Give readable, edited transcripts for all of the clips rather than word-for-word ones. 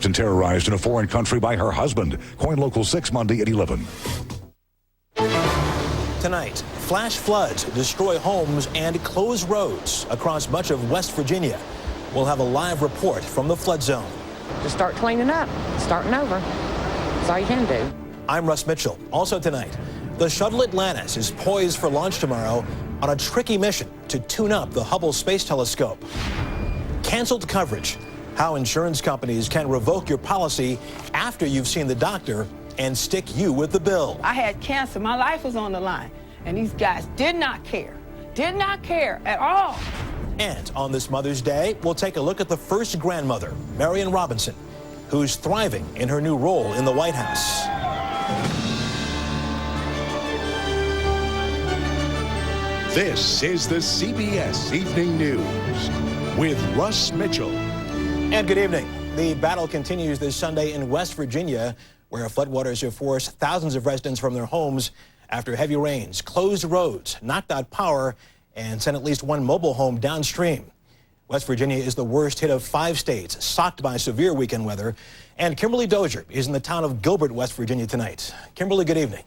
and terrorized in a foreign country by her husband. KOIN Local 6, Monday at 11. Tonight, flash floods destroy homes and close roads across much of West Virginia. We'll have a live report from the flood zone. Just start cleaning up, starting over. That's all you can do. I'm Russ Mitchell. Also tonight, the shuttle Atlantis is poised for launch tomorrow on a tricky mission to tune up the Hubble Space Telescope. Canceled coverage, how insurance companies can revoke your policy after you've seen the doctor and stick you with the bill. I had cancer. My life was on the line. And these guys did not care at all. And on this Mother's Day, we'll take a look at the first grandmother, Marion Robinson, who's thriving in her new role in the White House. This is the CBS Evening News with Russ Mitchell. And good evening. The battle continues this Sunday in West Virginia, where floodwaters have forced thousands of residents from their homes after heavy rains, closed roads, knocked out power, and sent at least one mobile home downstream. West Virginia is the worst hit of 5 states, socked by severe weekend weather. And Kimberly Dozier is in the town of Gilbert, West Virginia tonight. Kimberly, good evening.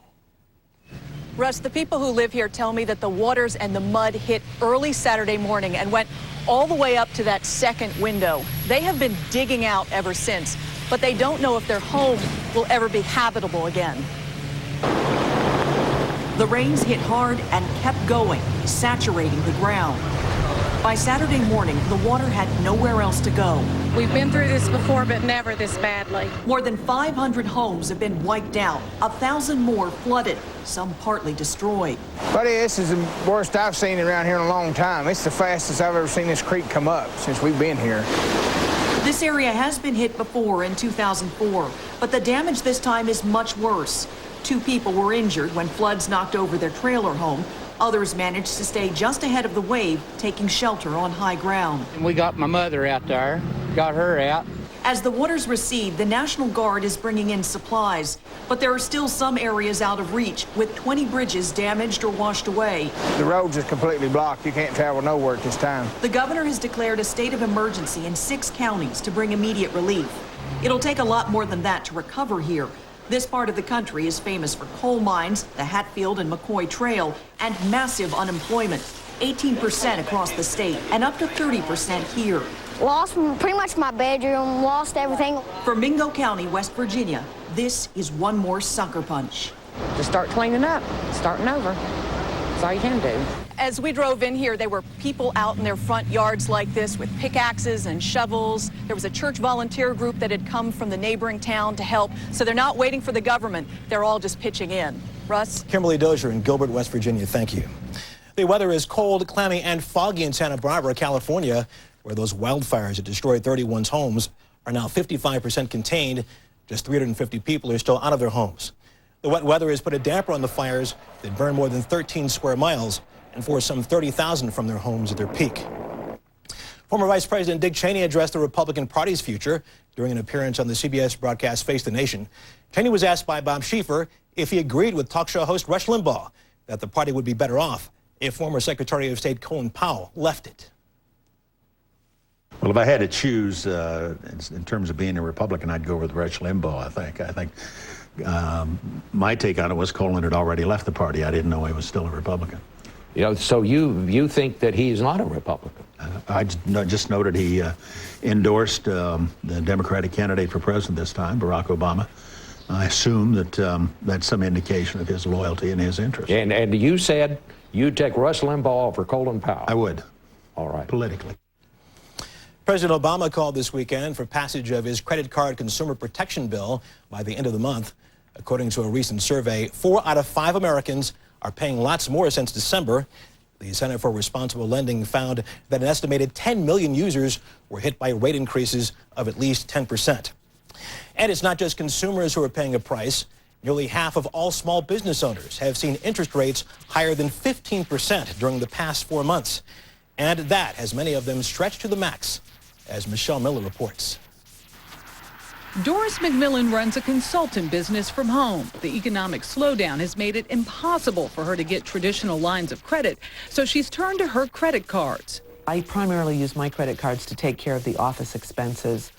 Russ, the people who live here tell me that the waters and the mud hit early Saturday morning and went all the way up to that second window. They have been digging out ever since, but they don't know if their home will ever be habitable again. The rains hit hard and kept going, saturating the ground. By Saturday morning, the water had nowhere else to go. We've been through this before, but never this badly. More than 500 homes have been wiped out, 1,000 more flooded, some partly destroyed. Buddy, this is the worst I've seen around here in a long time. It's the fastest I've ever seen this creek come up since we've been here. This area has been hit before in 2004, but the damage this time is much worse. 2 people were injured when floods knocked over their trailer home. Others managed to stay just ahead of the wave, taking shelter on high ground. We got my mother out there, got her out. As the waters recede, the National Guard is bringing in supplies, but there are still some areas out of reach, with 20 bridges damaged or washed away. The roads are completely blocked. You can't travel nowhere at this time. The governor has declared a state of emergency in 6 counties to bring immediate relief. It'll take a lot more than that to recover here. This part of the country is famous for coal mines, the Hatfield and McCoy Trail, and massive unemployment, 18% across the state and up to 30% here. Lost pretty much my bedroom, lost everything. For Mingo County, West Virginia, this is one more sucker punch. Just start cleaning up, starting over. That's all you can do. As we drove in here, there were people out in their front yards like this with pickaxes and shovels. There was a church volunteer group that had come from the neighboring town to help. So they're not waiting for the government. They're all just pitching in. Russ? Kimberly Dozier in Gilbert, West Virginia. Thank you. The weather is cold, clammy, and foggy in Santa Barbara, California, where those wildfires that destroyed 31's homes are now 55% contained. Just 350 people are still out of their homes. The wet weather has put a damper on the fires that burned more than 13 square miles and forced some 30,000 from their homes at their peak. Former Vice President Dick Cheney addressed the Republican Party's future during an appearance on the CBS broadcast Face the Nation. Cheney was asked by Bob Schieffer if he agreed with talk show host Rush Limbaugh that the party would be better off if former Secretary of State Colin Powell left it. Well, if I had to choose in terms of being a Republican, I'd go with Rush Limbaugh, I think. My take on it was Colin had already left the party. I didn't know he was still a Republican. You know, so you think that he's not a Republican? I just noted he endorsed the Democratic candidate for president this time, Barack Obama. I assume that that's some indication of his loyalty and his interest. And you said you'd take Rush Limbaugh over Colin Powell? I would. All right. Politically. President Obama called this weekend for passage of his credit card consumer protection bill by the end of the month. According to a recent survey, 4 out of 5 Americans are paying lots more since December. The Center for Responsible Lending found that an estimated 10 million users were hit by rate increases of at least 10%. And it's not just consumers who are paying a price. Nearly half of all small business owners have seen interest rates higher than 15% during the past 4 months. And that has many of them stretched to the max, as Michelle Miller reports. Doris McMillan runs a consultant business from home. The economic slowdown has made it impossible for her to get traditional lines of credit, so she's turned to her credit cards. I primarily use my credit cards to take care of the office expenses,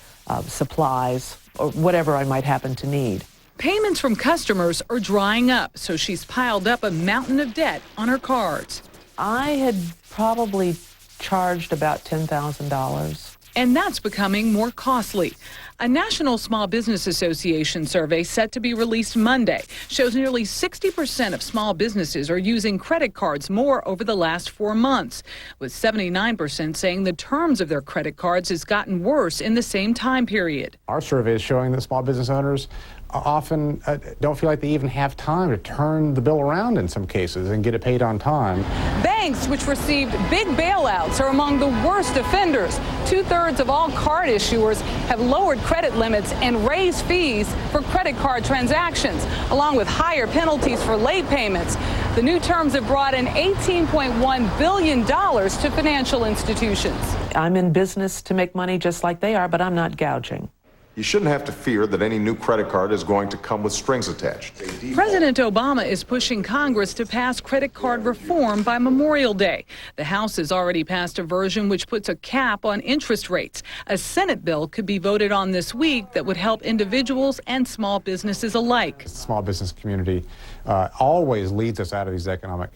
supplies, or whatever I might happen to need. Payments from customers are drying up, so she's piled up a mountain of debt on her cards. I had probably charged about $10,000. And that's becoming more costly. A National Small Business Association survey set to be released Monday shows nearly 60% of small businesses are using credit cards more over the last 4 months, with 79% saying the terms of their credit cards has gotten worse in the same time period. Our survey is showing that small business owners often don't feel like they even have time to turn the bill around in some cases and get it paid on time. Banks, which received big bailouts, are among the worst offenders. 2/3 of all card issuers have lowered credit limits and raised fees for credit card transactions, along with higher penalties for late payments. The new terms have brought in $18.1 billion to financial institutions. I'm in business to make money just like they are, but I'm not gouging. You shouldn't have to fear that any new credit card is going to come with strings attached. President Obama is pushing Congress to pass credit card reform by Memorial Day. The House has already passed a version which puts a cap on interest rates. A Senate bill could be voted on this week that would help individuals and small businesses alike. The small business community always leads us out of these economic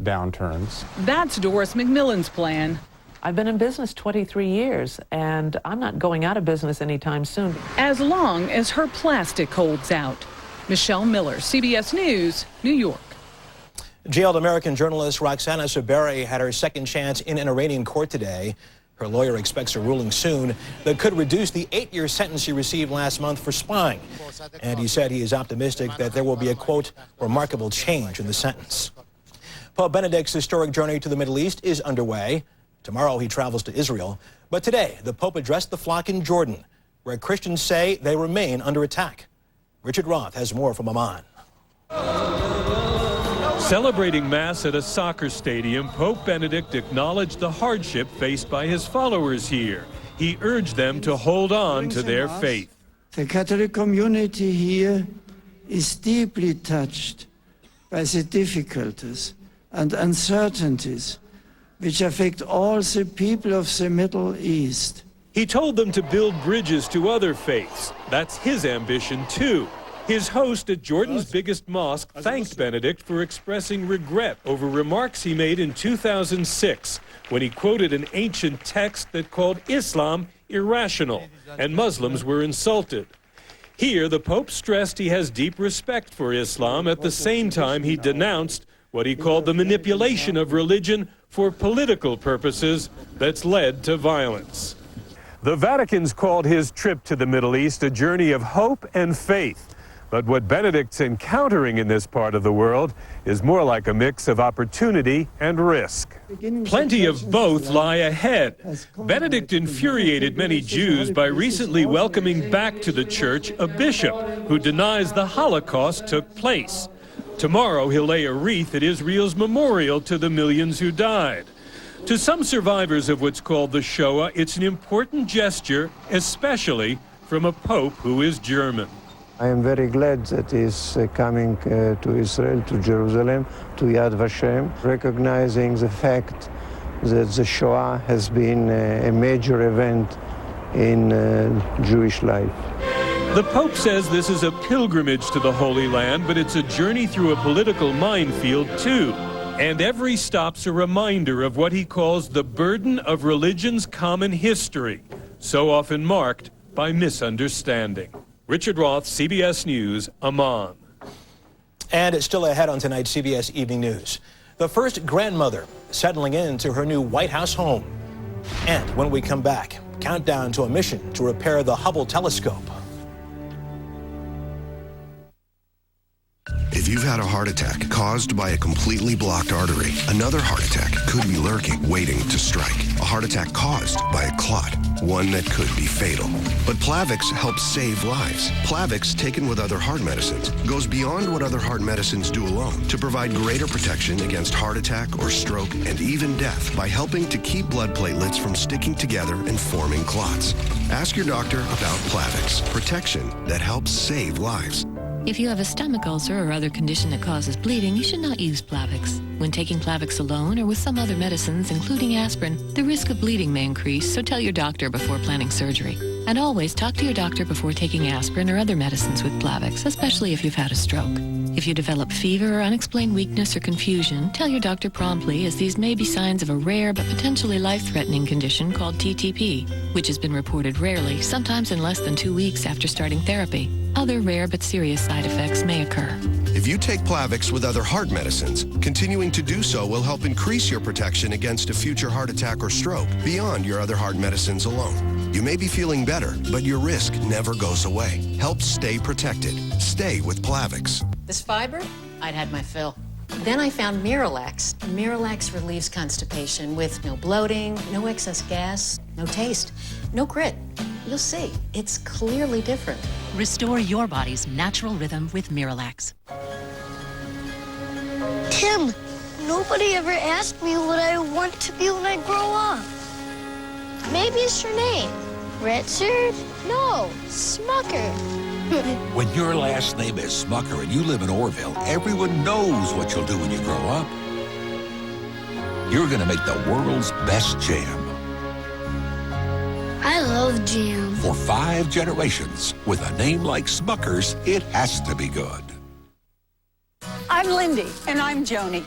downturns. That's Doris McMillan's plan. I've been in business 23 years, and I'm not going out of business anytime soon. As long as her plastic holds out. Michelle Miller, CBS News, New York. Jailed American journalist Roxana Saberi had her second chance in an Iranian court today. Her lawyer expects a ruling soon that could reduce the 8-year sentence she received last month for spying. And he said he is optimistic that there will be a, quote, remarkable change in the sentence. Pope Benedict's historic journey to the Middle East is underway. Tomorrow he travels to Israel. But today, the Pope addressed the flock in Jordan, where Christians say they remain under attack. Richard Roth has more from Amman. Celebrating Mass at a soccer stadium, Pope Benedict acknowledged the hardship faced by his followers here. He urged them to hold on to their faith. The Catholic community here is deeply touched by the difficulties and uncertainties which affect all the people of the Middle East. He told them to build bridges to other faiths. That's his ambition, too. His host at Jordan's biggest mosque thanked Benedict for expressing regret over remarks he made in 2006 when he quoted an ancient text that called Islam irrational and Muslims were insulted. Here, the Pope stressed he has deep respect for Islam. At the same time, he denounced what he called the manipulation of religion for political purposes that's led to violence. The Vatican's called his trip to the Middle East a journey of hope and faith. But what Benedict's encountering in this part of the world is more like a mix of opportunity and risk. Plenty of both lie ahead. Benedict infuriated many Jews by recently welcoming back to the church a bishop who denies the Holocaust took place. Tomorrow, he'll lay a wreath at Israel's memorial to the millions who died. To some survivors of what's called the Shoah, it's an important gesture, especially from a pope who is German. I am very glad that he is coming to Israel, to Jerusalem, to Yad Vashem, recognizing the fact that the Shoah has been a major event in Jewish life. The Pope says this is a pilgrimage to the Holy Land, but it's a journey through a political minefield, too. And every stop's a reminder of what he calls the burden of religion's common history, so often marked by misunderstanding. Richard Roth, CBS News, Amman. And it's still ahead on tonight's CBS Evening News. The first grandmother settling into her new White House home. And when we come back, countdown to a mission to repair the Hubble telescope. If you've had a heart attack caused by a completely blocked artery, another heart attack could be lurking, waiting to strike. A heart attack caused by a clot, one that could be fatal. But Plavix helps save lives. Plavix, taken with other heart medicines, goes beyond what other heart medicines do alone to provide greater protection against heart attack or stroke and even death by helping to keep blood platelets from sticking together and forming clots. Ask your doctor about Plavix, protection that helps save lives. If you have a stomach ulcer or other condition that causes bleeding, you should not use Plavix. When taking Plavix alone or with some other medicines, including aspirin, the risk of bleeding may increase, so tell your doctor before planning surgery. And always talk to your doctor before taking aspirin or other medicines with Plavix, especially if you've had a stroke. If you develop fever or unexplained weakness or confusion, tell your doctor promptly, as these may be signs of a rare but potentially life-threatening condition called TTP, which has been reported rarely, sometimes in less than 2 weeks after starting therapy. Other rare but serious side effects may occur. If you take Plavix with other heart medicines, continuing to do so will help increase your protection against a future heart attack or stroke beyond your other heart medicines alone. You may be feeling better, but your risk never goes away. Help stay protected. Stay with Plavix. This fiber, I'd had my fill. Then I found Miralax. Miralax relieves constipation with no bloating, no excess gas, no taste, no grit. You'll see, it's clearly different. Restore your body's natural rhythm with Miralax. Tim, nobody ever asked me what I want to be when I grow up. Maybe it's your name. Richard? No, Smucker. When your last name is Smucker and you live in Orville, everyone knows what you'll do when you grow up. You're going to make the world's best jam. I love jam. For 5 generations, with a name like Smucker's, it has to be good. I'm Lindy. And I'm Joni.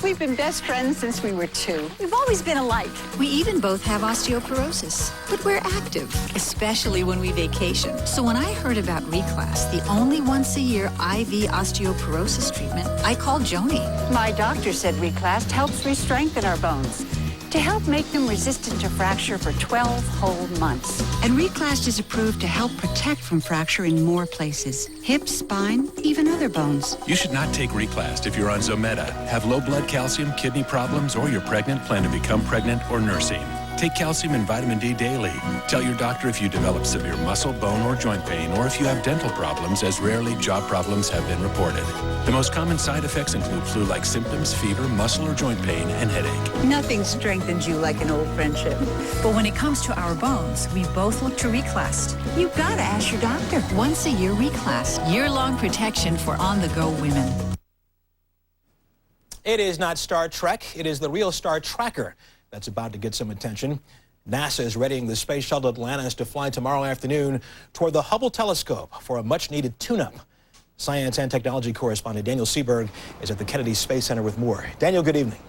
We've been best friends since we were 2. We've always been alike. We even both have osteoporosis, but we're active, especially when we vacation. So when I heard about Reclass, the only once-a-year IV osteoporosis treatment, I called Joni. My doctor said Reclass helps re-strengthen our bones to help make them resistant to fracture for 12 whole months. And Reclast is approved to help protect from fracture in more places: hips, spine, even other bones. You should not take Reclast if you're on Zometa, have low blood calcium, kidney problems, or you're pregnant, plan to become pregnant, or nursing. Take calcium and vitamin D daily. Tell your doctor if you develop severe muscle, bone, or joint pain, or if you have dental problems, as rarely job problems have been reported. The most common side effects include flu-like symptoms, fever, muscle or joint pain, and headache. Nothing strengthens you like an old friendship. But when it comes to our bones, we both look to Reclast. You gotta ask your doctor. Once a year Reclast, year-long protection for on-the-go women. It is not Star Trek, it is the real Star Tracker that's about to get some attention. NASA is readying the space shuttle Atlantis to fly tomorrow afternoon toward the Hubble telescope for a much-needed tune-up. Science and technology correspondent Daniel Seberg is at the Kennedy Space Center with more. Daniel, good evening.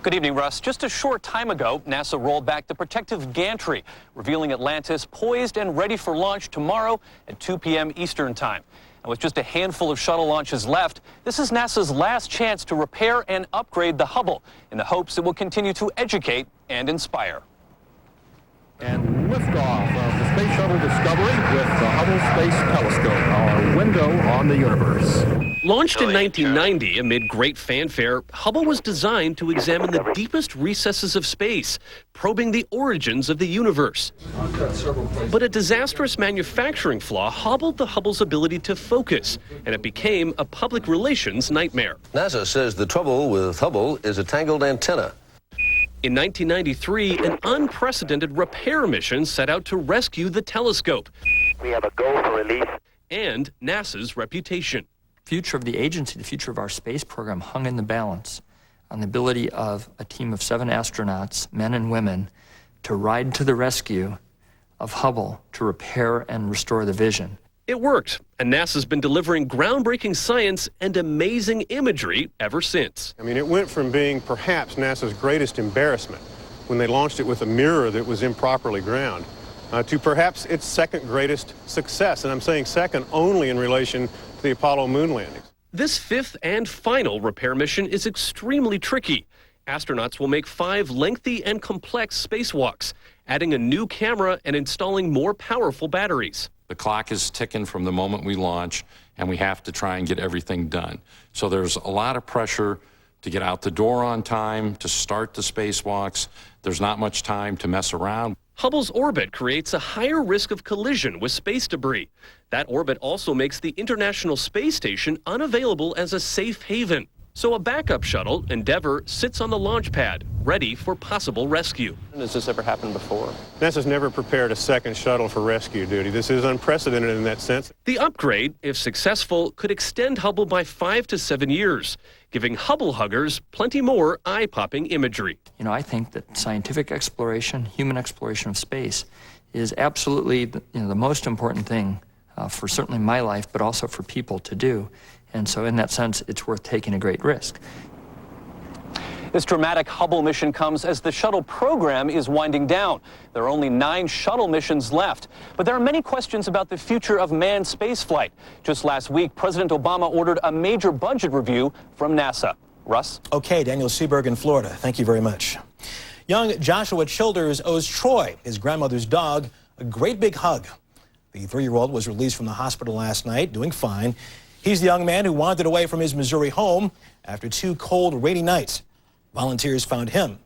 Good evening, Russ. Just a short time ago, NASA rolled back the protective gantry, revealing Atlantis poised and ready for launch tomorrow at 2 p.m. Eastern Time. And with just a handful of shuttle launches left, this is NASA's last chance to repair and upgrade the Hubble in the hopes it will continue to educate and inspire. And liftoff of the Space Shuttle Discovery with the Hubble Space Telescope, our window on the universe. Launched in 1990 amid great fanfare, Hubble was designed to examine the deepest recesses of space, probing the origins of the universe. But a disastrous manufacturing flaw hobbled the Hubble's ability to focus, and it became a public relations nightmare. NASA says the trouble with Hubble is a tangled antenna. In 1993, an unprecedented repair mission set out to rescue the telescope. We have a go for release. And NASA's reputation. Future of the agency, the future of our space program hung in the balance on the ability of a team of 7 astronauts, men and women, to ride to the rescue of Hubble to repair and restore the vision. It worked, and NASA's been delivering groundbreaking science and amazing imagery ever since. I mean, it went from being perhaps NASA's greatest embarrassment when they launched it with a mirror that was improperly ground, to perhaps its second greatest success. And I'm saying second only in relation to the Apollo moon landings. This 5th and final repair mission is extremely tricky. Astronauts will make 5 lengthy and complex spacewalks, adding a new camera and installing more powerful batteries. The clock is ticking from the moment we launch, and we have to try and get everything done. So there's a lot of pressure to get out the door on time, to start the spacewalks. There's not much time to mess around. Hubble's orbit creates a higher risk of collision with space debris. That orbit also makes the International Space Station unavailable as a safe haven. So a backup shuttle, Endeavour, sits on the launch pad, ready for possible rescue. Has this ever happened before? NASA's never prepared a second shuttle for rescue duty. This is unprecedented in that sense. The upgrade, if successful, could extend Hubble by 5 to 7 years, giving Hubble huggers plenty more eye-popping imagery. You know, I think that scientific exploration, human exploration of space, is absolutely the most important thing for certainly my life, but also for people to do. And so in that sense, it's worth taking a great risk. This dramatic Hubble mission comes as the shuttle program is winding down. There are only 9 shuttle missions left. But there are many questions about the future of manned spaceflight. Just last week, President Obama ordered a major budget review from NASA. Russ? Okay, Daniel Seaberg in Florida. Thank you very much. Young Joshua Childers owes Troy, his grandmother's dog, a great big hug. The 3-year-old was released from the hospital last night, doing fine. He's the young man who wandered away from his Missouri home after 2 cold, rainy nights. Volunteers found him.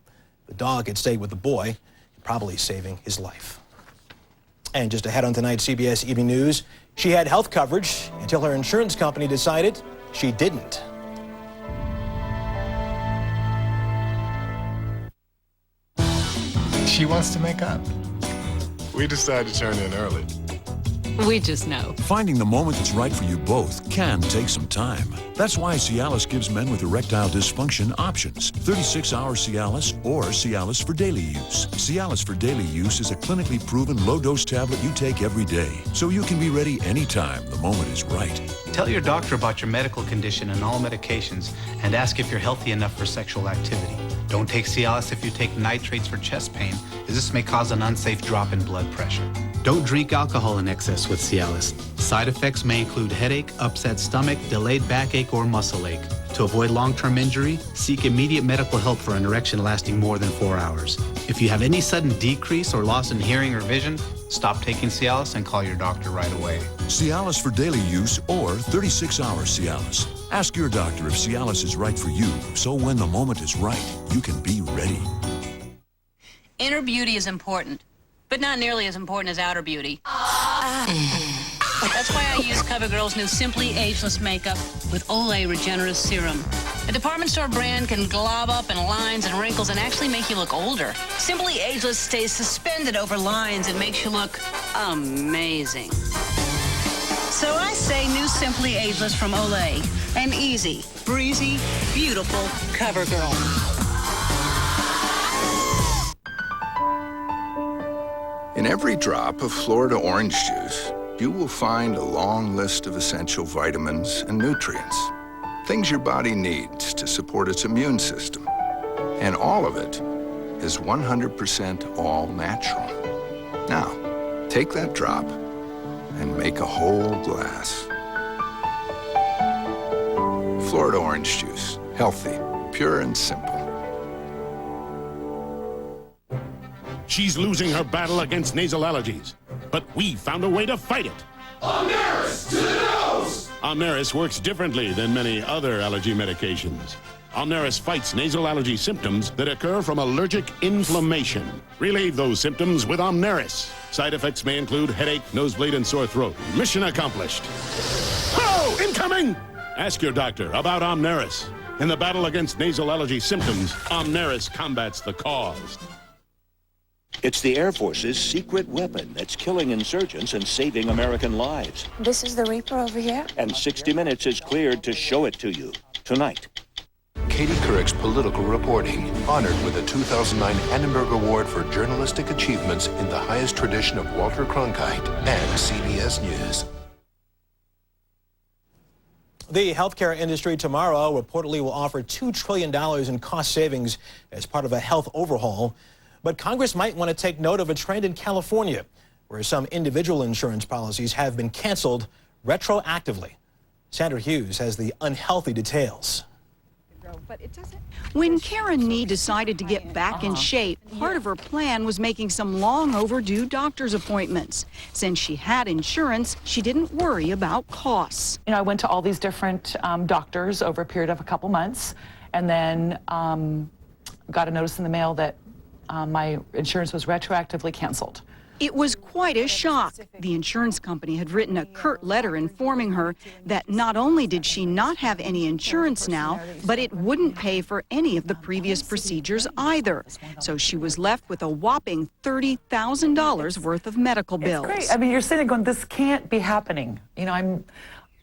The dog had stayed with the boy, probably saving his life. And just ahead on tonight's CBS Evening News, she had health coverage until her insurance company decided she didn't. She wants to make up. We decided to turn in early. We just know. Finding the moment that's right for you both can take some time. That's why Cialis gives men with erectile dysfunction options. 36-hour Cialis or Cialis for daily use. Cialis for daily use is a clinically proven low-dose tablet you take every day, so you can be ready anytime the moment is right. Tell your doctor about your medical condition and all medications, and ask if you're healthy enough for sexual activity. Don't take Cialis if you take nitrates for chest pain, as this may cause an unsafe drop in blood pressure. Don't drink alcohol in excess with Cialis. Side effects may include headache, upset stomach, delayed backache, or muscle ache. To avoid long-term injury, seek immediate medical help for an erection lasting more than 4 hours. If you have any sudden decrease or loss in hearing or vision, stop taking Cialis and call your doctor right away. Cialis for daily use or 36-hour Cialis. Ask your doctor if Cialis is right for you, so when the moment is right, you can be ready. Inner beauty is important, but not nearly as important as outer beauty. That's why I use CoverGirl's new Simply Ageless makeup with Olay Regenerist Serum. A department store brand can glob up in lines and wrinkles and actually make you look older. Simply Ageless stays suspended over lines and makes you look amazing. So I say new Simply Ageless from Olay. An easy, breezy, beautiful CoverGirl. In every drop of Florida orange juice, you will find a long list of essential vitamins and nutrients, things your body needs to support its immune system. And all of it is 100% all natural. Now, take that drop and make a whole glass. Florida orange juice, healthy, pure and simple. She's losing her battle against nasal allergies, but we found a way to fight it. Omneris to the nose! Omneris works differently than many other allergy medications. Omneris fights nasal allergy symptoms that occur from allergic inflammation. Relieve those symptoms with Omneris. Side effects may include headache, nosebleed, and sore throat. Mission accomplished. Oh, incoming! Ask your doctor about Omneris. In the battle against nasal allergy symptoms, Omneris combats the cause. It's the Air Force's secret weapon that's killing insurgents and saving American lives. This is the Reaper over here? And 60 Minutes is cleared to show it to you tonight. Katie Couric's political reporting, honored with a 2009 Annenberg Award for journalistic achievements in the highest tradition of Walter Cronkite and CBS News. The healthcare industry tomorrow reportedly will offer $2 trillion in cost savings as part of a health overhaul. But Congress might want to take note of a trend in California, where some individual insurance policies have been canceled retroactively. Sandra Hughes has the unhealthy details. When Karen Nee decided to get back in shape, part of her plan was making some long overdue doctor's appointments. Since she had insurance, she didn't worry about costs. You know, I went to all these different doctors over a period of a couple months, and then got a notice in the mail that my insurance was retroactively canceled. It was quite a shock. The insurance company had written a curt letter informing her that not only did she not have any insurance now, but it wouldn't pay for any of the previous procedures either. So she was left with a whopping $30,000 worth of medical bills. It's great. I mean, you're sitting there going, this can't be happening. You know,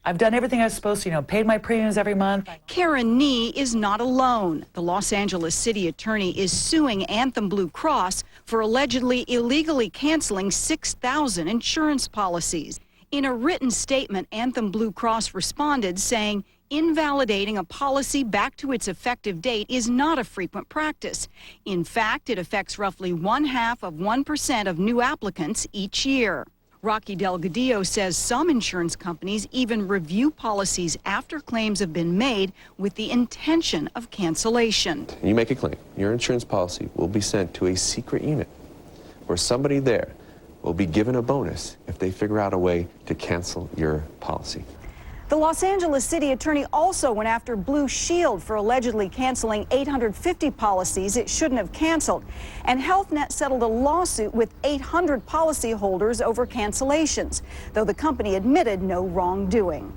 I've done everything I was supposed to, paid my premiums every month. Karen Nee is not alone. The Los Angeles city attorney is suing Anthem Blue Cross for allegedly illegally canceling 6,000 insurance policies. In a written statement, Anthem Blue Cross responded saying, invalidating a policy back to its effective date is not a frequent practice. In fact, it affects roughly 0.5% of new applicants each year. Rocky Delgadillo says some insurance companies even review policies after claims have been made with the intention of cancellation. You make a claim, your insurance policy will be sent to a secret unit where somebody there will be given a bonus if they figure out a way to cancel your policy. The Los Angeles city attorney also went after Blue Shield for allegedly canceling 850 policies it shouldn't have canceled. And HealthNet settled a lawsuit with 800 policyholders over cancellations, though the company admitted no wrongdoing.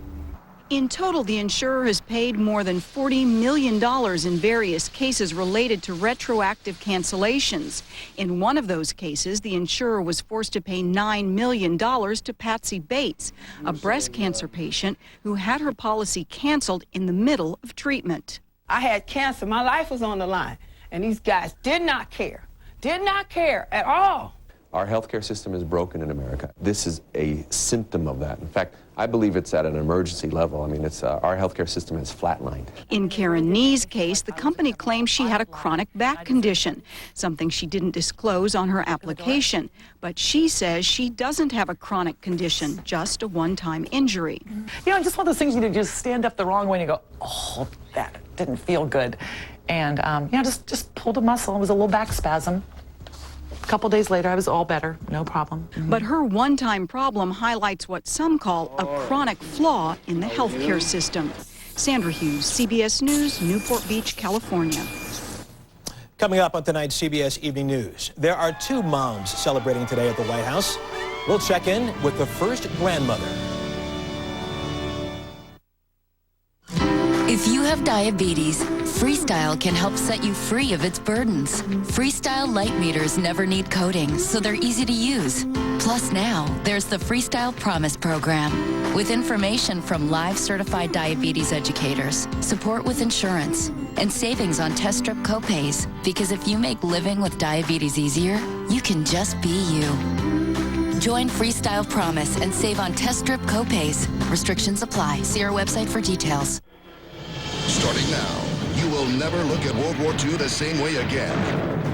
In total, the insurer has paid more than $40 million in various cases related to retroactive cancellations. In one of those cases, the insurer was forced to pay $9 million to Patsy Bates, a breast cancer patient who had her policy canceled in the middle of treatment. I had cancer. My life was on the line, and these guys did not care at all. Our healthcare system is broken in America. This is a symptom of that. In fact, I believe it's at an emergency level. I mean, our healthcare system is flatlined. In Karen Nee's case, the company claims she had a chronic back condition, something she didn't disclose on her application. But she says she doesn't have a chronic condition, just a one-time injury. Just one of those things you just stand up the wrong way and you go, oh, that didn't feel good. And, just pulled a muscle. It was a little back spasm. A couple days later, I was all better, no problem. But her one-time problem highlights what some call a chronic flaw in the healthcare system. Sandra Hughes, CBS News, Newport Beach, California. Coming up on tonight's CBS Evening News, there are two moms celebrating today at the White House. We'll check in with the first grandmother. If you have diabetes, Freestyle can help set you free of its burdens. Freestyle light meters never need coding, so they're easy to use. Plus now, there's the Freestyle Promise program, with information from live certified diabetes educators, support with insurance, and savings on test strip copays. Because if you make living with diabetes easier, you can just be you. Join Freestyle Promise and save on test strip copays. Restrictions apply. See our website for details. Starting now, you will never look at World War II the same way again.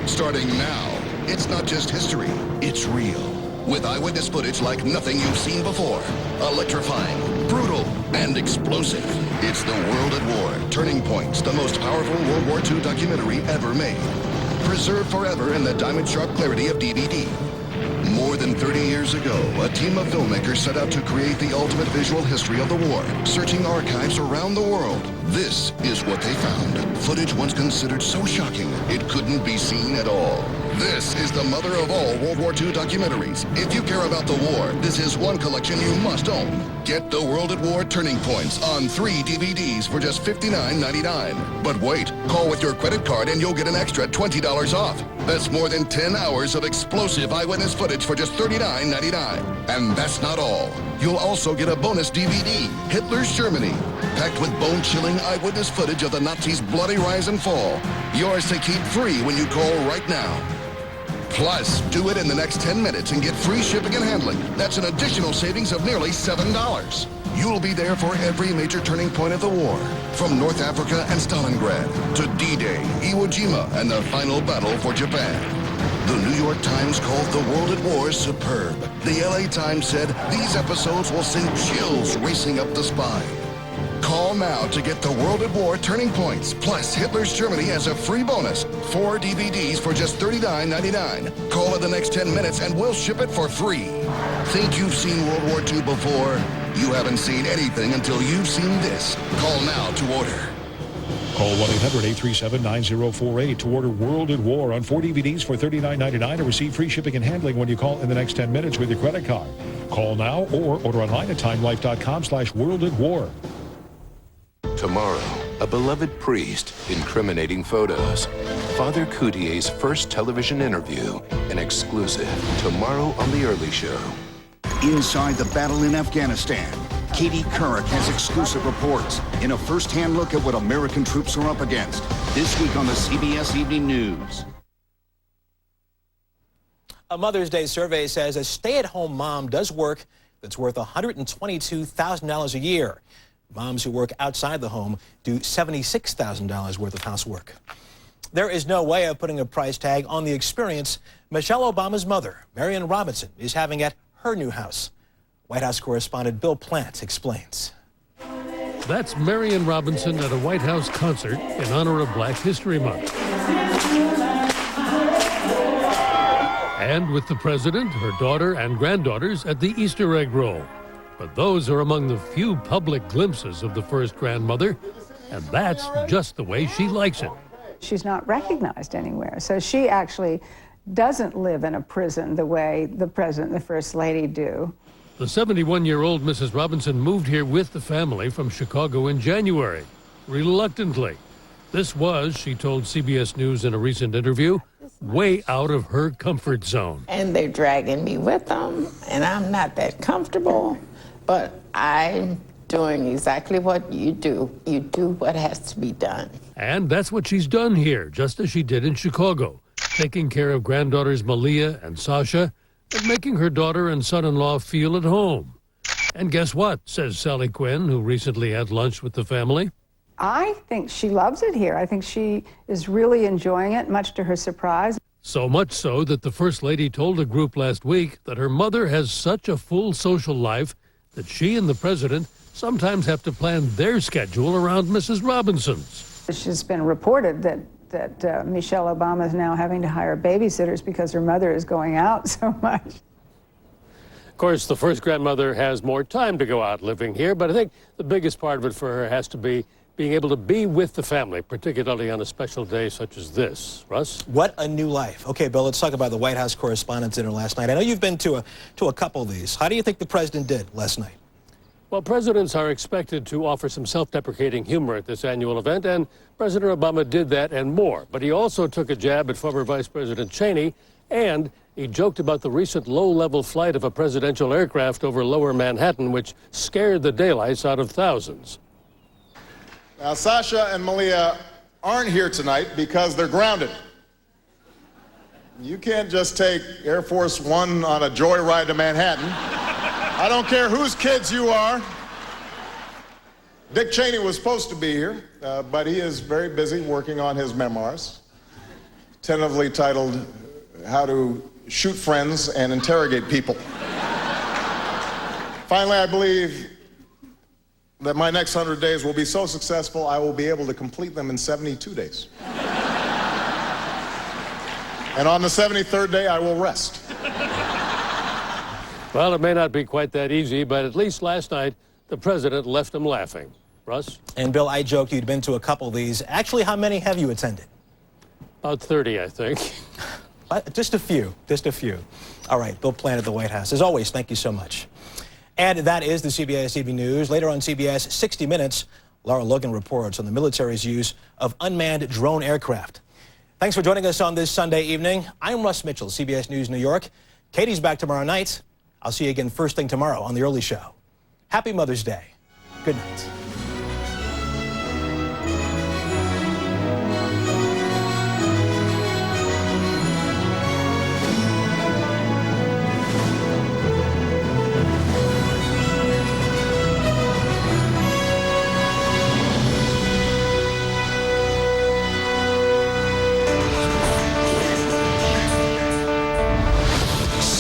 Starting now, it's not just history, it's real. With eyewitness footage like nothing you've seen before. Electrifying, brutal, and explosive. It's The World at War, Turning Points, the most powerful World War II documentary ever made. Preserved forever in the diamond-sharp clarity of DVD. More than 30 years ago, a team of filmmakers set out to create the ultimate visual history of the war, searching archives around the world. This is what they found. Footage once considered so shocking, it couldn't be seen at all. This is the mother of all World War II documentaries. If you care about the war, this is one collection you must own. Get The World at War Turning Points on 3 DVDs for just $59.99. But wait, call with your credit card and you'll get an extra $20 off. That's more than 10 hours of explosive eyewitness footage for just $39.99. And that's not all. You'll also get a bonus DVD, Hitler's Germany, packed with bone-chilling eyewitness footage of the Nazis' bloody rise and fall. Yours to keep free when you call right now. Plus, do it in the next 10 minutes and get free shipping and handling. That's an additional savings of nearly $7. You'll be there for every major turning point of the war, from North Africa and Stalingrad to D-Day, Iwo Jima, and the final battle for Japan. The New York Times called The World at War superb. The LA Times said these episodes will send chills racing up the spine. Call now to get The World at War Turning Points, plus Hitler's Germany as a free bonus. 4 DVDs for just $39.99. Call in the next 10 minutes and we'll ship it for free. Think you've seen World War II before? You haven't seen anything until you've seen this. Call now to order. Call 1-800-837-9048 to order World at War on 4 DVDs for $39.99 and receive free shipping and handling when you call in the next 10 minutes with your credit card. Call now or order online at timelife.com/worldatwar. Tomorrow, a beloved priest incriminating photos. Father Coutier's first television interview, an exclusive, tomorrow on The Early Show. Inside the battle in Afghanistan, Katie Couric has exclusive reports in a first-hand look at what American troops are up against this week on the CBS Evening News. A Mother's Day survey says a stay-at-home mom does work that's worth $122,000 a year. Moms who work outside the home do $76,000 worth of housework. There is no way of putting a price tag on the experience Michelle Obama's mother, Marion Robinson, is having at her new house. White House correspondent Bill Plant explains. That's Marion Robinson at a White House concert in honor of Black History Month. And with the president, her daughter, and granddaughters at the Easter egg roll. But those are among the few public glimpses of the first grandmother, and that's just the way she likes it. She's not recognized anywhere, so she actually doesn't live in a prison the way the president and the first lady do. The 71-year-old Mrs. Robinson moved here with the family from Chicago in January, reluctantly. This was, she told CBS News in a recent interview, way out of her comfort zone. And they're dragging me with them, and I'm not that comfortable, but I'm doing exactly what you do. You do what has to be done. And that's what she's done here, just as she did in Chicago, taking care of granddaughters Malia and Sasha, and making her daughter and son-in-law feel at home. And guess what, says Sally Quinn, who recently had lunch with the family. I think she loves it here. I think she is really enjoying it, much to her surprise. So much so that the First Lady told a group last week that her mother has such a full social life that she and the president sometimes have to plan their schedule around Mrs. Robinson's. It's just been reported that Michelle Obama is now having to hire babysitters because her mother is going out so much. Of course, the first grandmother has more time to go out living here, but I think the biggest part of it for her has to be being able to be with the family, particularly on a special day such as this. Russ? What a new life. Okay, Bill, let's talk about the White House Correspondents' Dinner last night. I know you've been to a couple of these. How do you think the president did last night? Well, presidents are expected to offer some self-deprecating humor at this annual event, and President Obama did that and more. But he also took a jab at former Vice President Cheney, and he joked about the recent low-level flight of a presidential aircraft over lower Manhattan, which scared the daylights out of thousands. Now, Sasha and Malia aren't here tonight because they're grounded. You can't just take Air Force One on a joyride to Manhattan. I don't care whose kids you are. Dick Cheney was supposed to be here, but he is very busy working on his memoirs, tentatively titled How to Shoot Friends and Interrogate People. Finally, I believe that my next 100 days will be so successful I will be able to complete them in 72 days. And on the 73rd day, I will rest. Well, it may not be quite that easy, but at least last night, the president left him laughing. Russ? And Bill, I joked you'd been to a couple of these. Actually, how many have you attended? About 30, I think. Just a few, just a few. All right, Bill Plant at the White House. As always, thank you so much. And that is the CBS Evening News. Later on CBS 60 Minutes, Laura Logan reports on the military's use of unmanned drone aircraft. Thanks for joining us on this Sunday evening. I'm Russ Mitchell, CBS News New York. Katie's back tomorrow night. I'll see you again first thing tomorrow on The Early Show. Happy Mother's Day. Good night.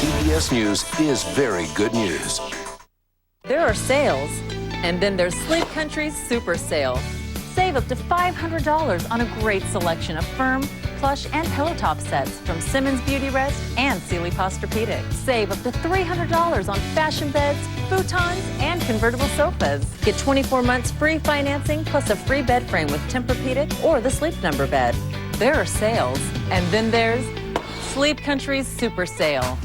CBS News is very good news. There are sales, and then there's Sleep Country's Super Sale. Save up to $500 on a great selection of firm, plush, and pillow top sets from Simmons Beauty Rest and Sealy Posturepedic. Save up to $300 on fashion beds, futons, and convertible sofas. Get 24 months free financing plus a free bed frame with Tempur-Pedic or the Sleep Number bed. There are sales, and then there's Sleep Country's Super Sale.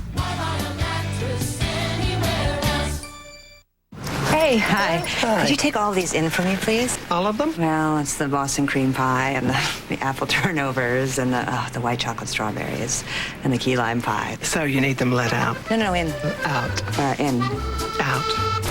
Hey, hi. Could you take all of these in for me, please? All of them? Well, it's the Boston cream pie and the apple turnovers and the white chocolate strawberries and the key lime pie. So you need them let out? No, in. Out. In. Out.